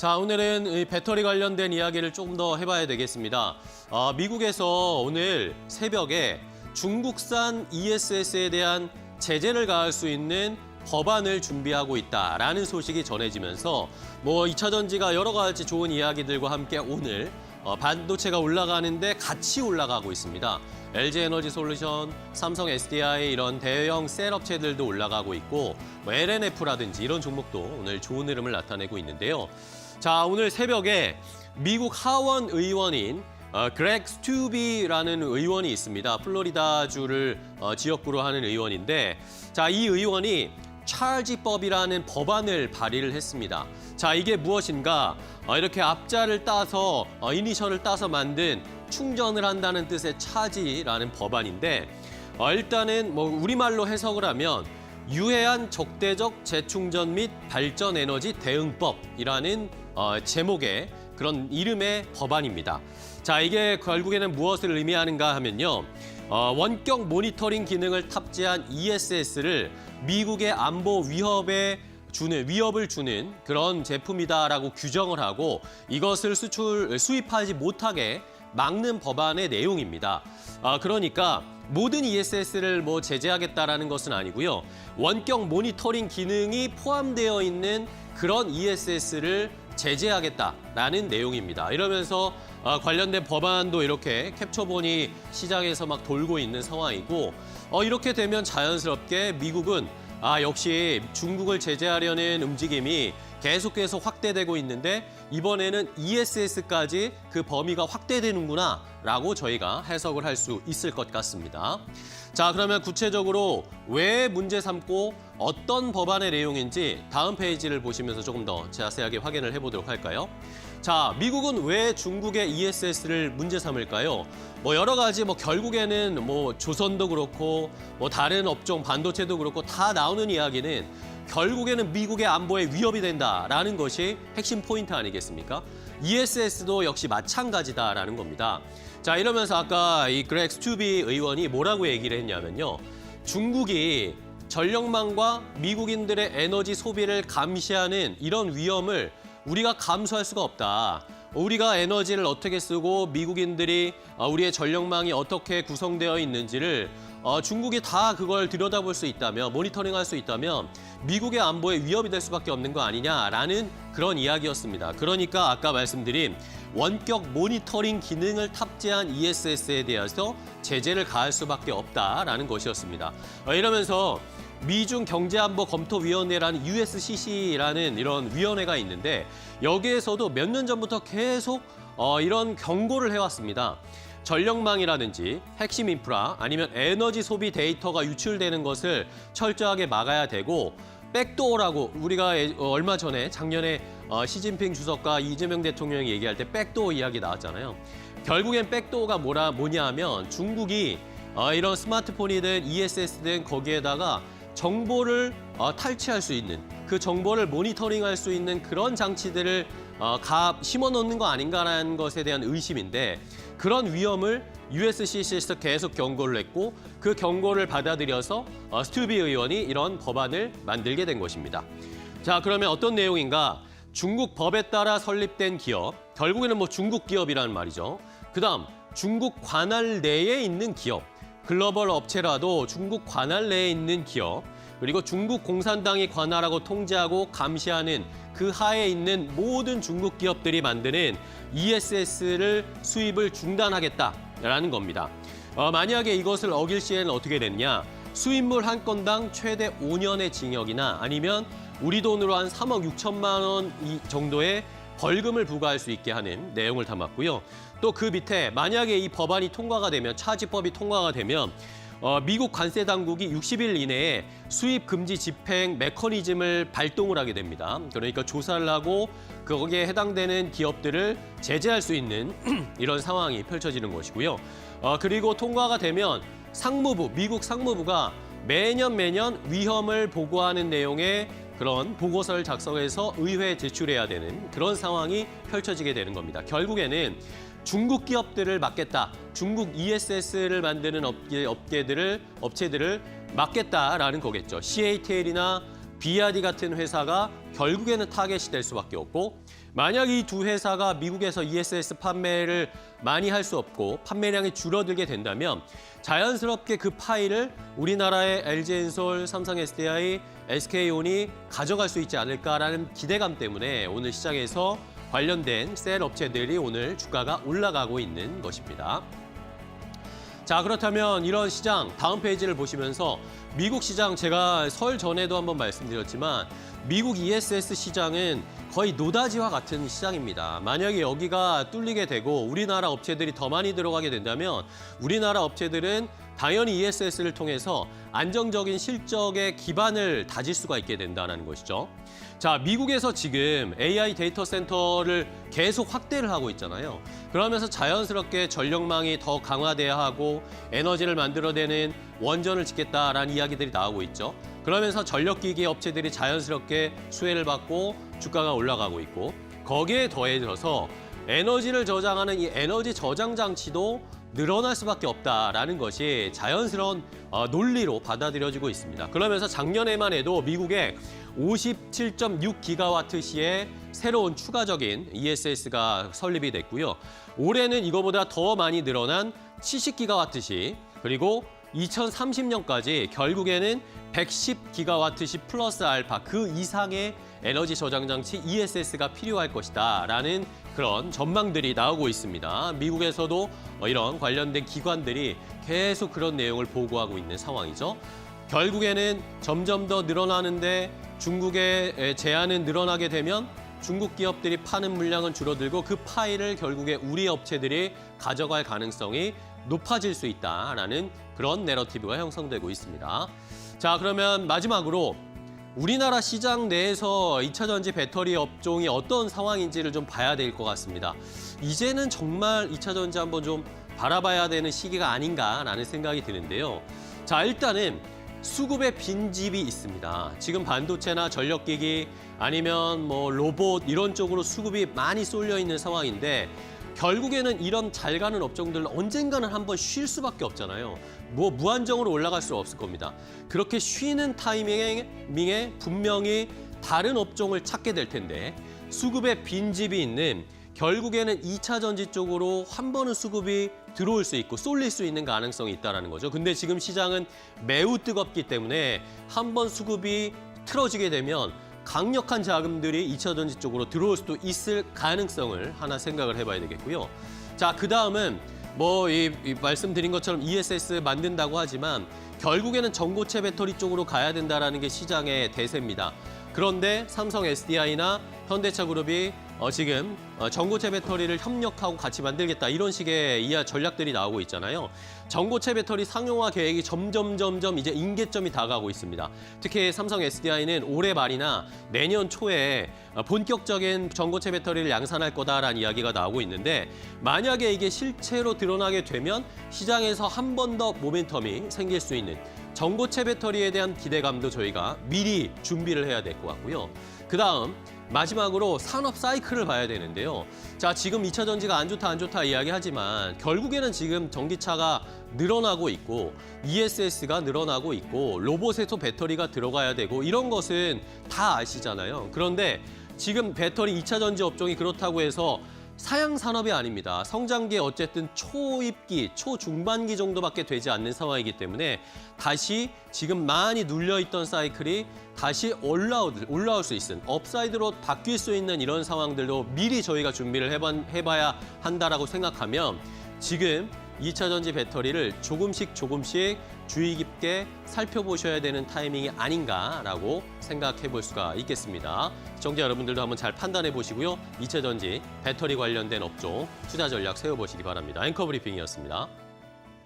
자, 오늘은 이 배터리 관련된 이야기를 조금 더 해봐야 되겠습니다. 미국에서 오늘 새벽에 중국산 ESS에 대한 제재를 가할 수 있는 법안을 준비하고 있다라는 소식이 전해지면서 2차 전지가 여러 가지 좋은 이야기들과 함께 오늘 반도체가 올라가는데 같이 올라가고 있습니다. LG에너지솔루션, 삼성 SDI 이런 대형 셀 업체들도 올라가고 있고 LNF라든지 이런 종목도 오늘 좋은 흐름을 나타내고 있는데요. 자, 오늘 새벽에 미국 하원 의원인 그렉 스튜비라는 의원이 있습니다. 플로리다주를 지역구로 하는 의원인데, 자, 이 의원이 찰지법이라는 법안을 발의를 했습니다. 자, 이게 무엇인가? 이렇게 앞자를 따서 이니셜을 따서 만든 충전을 한다는 뜻의 차지라는 법안인데, 일단은 우리말로 해석을 하면 유해한 적대적 재충전 및 발전 에너지 대응법이라는 제목의 그런 이름의 법안입니다. 자, 이게 결국에는 무엇을 의미하는가 하면요. 원격 모니터링 기능을 탑재한 ESS를 미국의 안보 위협을 주는 그런 제품이다라고 규정을 하고 이것을 수입하지 못하게 막는 법안의 내용입니다. 그러니까 모든 ESS를 제재하겠다라는 것은 아니고요. 원격 모니터링 기능이 포함되어 있는 그런 ESS를 제재하겠다라는 내용입니다. 이러면서 관련된 법안도 이렇게 캡처본이 시장에서 막 돌고 있는 상황이고, 이렇게 되면 자연스럽게 미국은 역시 중국을 제재하려는 움직임이 계속해서 확대되고 있는데 이번에는 ESS까지 그 범위가 확대되는구나 라고 저희가 해석을 할 수 있을 것 같습니다. 자, 그러면 구체적으로 왜 문제 삼고 어떤 법안의 내용인지 다음 페이지를 보시면서 조금 더 자세하게 확인을 해보도록 할까요? 자, 미국은 왜 중국의 ESS를 문제 삼을까요? 여러 가지 결국에는 조선도 그렇고 다른 업종 반도체도 그렇고 다 나오는 이야기는 결국에는 미국의 안보에 위협이 된다라는 것이 핵심 포인트 아니겠습니까? ESS도 역시 마찬가지다라는 겁니다. 자, 이러면서 아까 이 그렉 스튜비 의원이 뭐라고 얘기를 했냐면요. 중국이 전력망과 미국인들의 에너지 소비를 감시하는 이런 위험을 우리가 감수할 수가 없다. 우리가 에너지를 어떻게 쓰고 미국인들이 우리의 전력망이 어떻게 구성되어 있는지를 중국이 다 그걸 들여다볼 수 있다면, 모니터링할 수 있다면 미국의 안보에 위협이 될 수밖에 없는 거 아니냐라는 그런 이야기였습니다. 그러니까 아까 말씀드린 원격 모니터링 기능을 탑재한 ESS에 대해서 제재를 가할 수밖에 없다라는 것이었습니다. 이러면서 미중 경제안보검토위원회라는 USCC라는 이런 위원회가 있는데 여기에서도 몇 년 전부터 계속 이런 경고를 해왔습니다. 전력망이라든지 핵심 인프라 아니면 에너지 소비 데이터가 유출되는 것을 철저하게 막아야 되고 백도어라고 우리가 얼마 전에 작년에 시진핑 주석과 이재명 대통령이 얘기할 때 백도어 이야기 나왔잖아요. 결국엔 백도어가 뭐냐 하면 중국이 이런 스마트폰이든 ESS 등 거기에다가 정보를 탈취할 수 있는 그 정보를 모니터링할 수 있는 그런 장치들을 심어놓는 거 아닌가라는 것에 대한 의심인데 그런 위험을 USCC에서 계속 경고를 했고 그 경고를 받아들여서 스튜비 의원이 이런 법안을 만들게 된 것입니다. 자, 그러면 어떤 내용인가? 중국 법에 따라 설립된 기업, 결국에는 중국 기업이라는 말이죠. 그다음 중국 관할 내에 있는 기업, 글로벌 업체라도 중국 관할 내에 있는 기업, 그리고 중국 공산당이 관할하고 통제하고 감시하는 그 하에 있는 모든 중국 기업들이 만드는 ESS를 수입을 중단하겠다라는 겁니다. 만약에 이것을 어길 시에는 어떻게 됐냐? 수입물 한 건당 최대 5년의 징역이나 아니면 우리 돈으로 한 3억 6천만 원 정도의 벌금을 부과할 수 있게 하는 내용을 담았고요. 또 그 밑에 만약에 이 법안이 통과가 되면, 차지법이 통과가 되면 미국 관세 당국이 60일 이내에 수입 금지 집행 메커니즘을 발동을 하게 됩니다. 그러니까 조사를 하고 거기에 해당되는 기업들을 제재할 수 있는 이런 상황이 펼쳐지는 것이고요. 그리고 통과가 되면 미국 상무부가 매년 위험을 보고하는 내용의 그런 보고서를 작성해서 의회에 제출해야 되는 그런 상황이 펼쳐지게 되는 겁니다. 결국에는 중국 기업들을 막겠다, 중국 ESS를 만드는 업체들을 막겠다라는 거겠죠. CATL이나 BRD 같은 회사가 결국에는 타겟이 될 수밖에 없고 만약 이 두 회사가 미국에서 ESS 판매를 많이 할 수 없고 판매량이 줄어들게 된다면 자연스럽게 그 파일을 우리나라의 LG엔솔, 삼성 SDI, SK온이 가져갈 수 있지 않을까라는 기대감 때문에 오늘 시장에서 관련된 셀 업체들이 오늘 주가가 올라가고 있는 것입니다. 자, 그렇다면 이런 시장 다음 페이지를 보시면서 미국 시장 제가 설 전에도 한번 말씀드렸지만 미국 ESS 시장은 거의 노다지와 같은 시장입니다. 만약에 여기가 뚫리게 되고 우리나라 업체들이 더 많이 들어가게 된다면 우리나라 업체들은 당연히 ESS를 통해서 안정적인 실적의 기반을 다질 수가 있게 된다는 것이죠. 자, 미국에서 지금 AI 데이터 센터를 계속 확대를 하고 있잖아요. 그러면서 자연스럽게 전력망이 더 강화돼야 하고 에너지를 만들어내는 원전을 짓겠다라는 이야기들이 나오고 있죠. 그러면서 전력기기 업체들이 자연스럽게 수혜를 받고 주가가 올라가고 있고 거기에 더해져서 에너지를 저장하는 이 에너지 저장 장치도 늘어날 수밖에 없다라는 것이 자연스러운 논리로 받아들여지고 있습니다. 그러면서 작년에만 해도 미국에 57.6기가와트시의 새로운 추가적인 ESS가 설립이 됐고요. 올해는 이거보다 더 많이 늘어난 70기가와트시 그리고 2030년까지 결국에는 110기가와트시 플러스 알파 그 이상의 에너지 저장 장치 ESS가 필요할 것이다라는 그런 전망들이 나오고 있습니다. 미국에서도 이런 관련된 기관들이 계속 그런 내용을 보고하고 있는 상황이죠. 결국에는 점점 더 늘어나는데 중국의 제한은 늘어나게 되면 중국 기업들이 파는 물량은 줄어들고 그 파일을 결국에 우리 업체들이 가져갈 가능성이 높아질 수 있다라는 그런 내러티브가 형성되고 있습니다. 자, 그러면 마지막으로 우리나라 시장 내에서 2차 전지 배터리 업종이 어떤 상황인지를 좀 봐야 될 것 같습니다. 이제는 정말 2차 전지 한번 좀 바라봐야 되는 시기가 아닌가라는 생각이 드는데요. 자, 일단은 수급의 빈집이 있습니다. 지금 반도체나 전력기기 아니면 뭐 로봇 이런 쪽으로 수급이 많이 쏠려 있는 상황인데 결국에는 이런 잘 가는 업종들은 언젠가는 한번 쉴 수밖에 없잖아요. 뭐 무한정으로 올라갈 수 없을 겁니다. 그렇게 쉬는 타이밍에 분명히 다른 업종을 찾게 될 텐데 수급의 빈집이 있는 결국에는 2차 전지 쪽으로 한 번은 수급이 들어올 수 있고 쏠릴 수 있는 가능성이 있다는 거죠. 근데 지금 시장은 매우 뜨겁기 때문에 한 번 수급이 틀어지게 되면 강력한 자금들이 2차 전지 쪽으로 들어올 수도 있을 가능성을 하나 생각을 해봐야 되겠고요. 자, 그 다음은 이 말씀드린 것처럼 ESS 만든다고 하지만 결국에는 전고체 배터리 쪽으로 가야 된다는 게 시장의 대세입니다. 그런데 삼성 SDI나 현대차 그룹이 지금 전고체 배터리를 협력하고 같이 만들겠다 이런 식의 전략들이 나오고 있잖아요. 전고체 배터리 상용화 계획이 점점 이제 임계점이 다가오고 있습니다. 특히 삼성 SDI는 올해 말이나 내년 초에 본격적인 전고체 배터리를 양산할 거다라는 이야기가 나오고 있는데 만약에 이게 실체로 드러나게 되면 시장에서 한 번 더 모멘텀이 생길 수 있는 전고체 배터리에 대한 기대감도 저희가 미리 준비를 해야 될 것 같고요. 그다음 마지막으로 산업 사이클을 봐야 되는데요. 자, 지금 2차 전지가 안 좋다 이야기하지만 결국에는 지금 전기차가 늘어나고 있고 ESS가 늘어나고 있고 로봇에도 배터리가 들어가야 되고 이런 것은 다 아시잖아요. 그런데 지금 배터리 2차 전지 업종이 그렇다고 해서 사양 산업이 아닙니다. 성장기에 어쨌든 초입기, 초중반기 정도밖에 되지 않는 상황이기 때문에 다시 지금 많이 눌려있던 사이클이 다시 올라올 수 있는 업사이드로 바뀔 수 있는 이런 상황들도 미리 저희가 준비를 해봐야 한다라고 생각하면 지금 2차 전지 배터리를 조금씩 주의 깊게 살펴보셔야 되는 타이밍이 아닌가라고 생각해 볼 수가 있겠습니다. 시청자 여러분들도 한번 잘 판단해 보시고요. 2차 전지 배터리 관련된 업종 투자 전략 세워보시기 바랍니다. 앵커 브리핑이었습니다.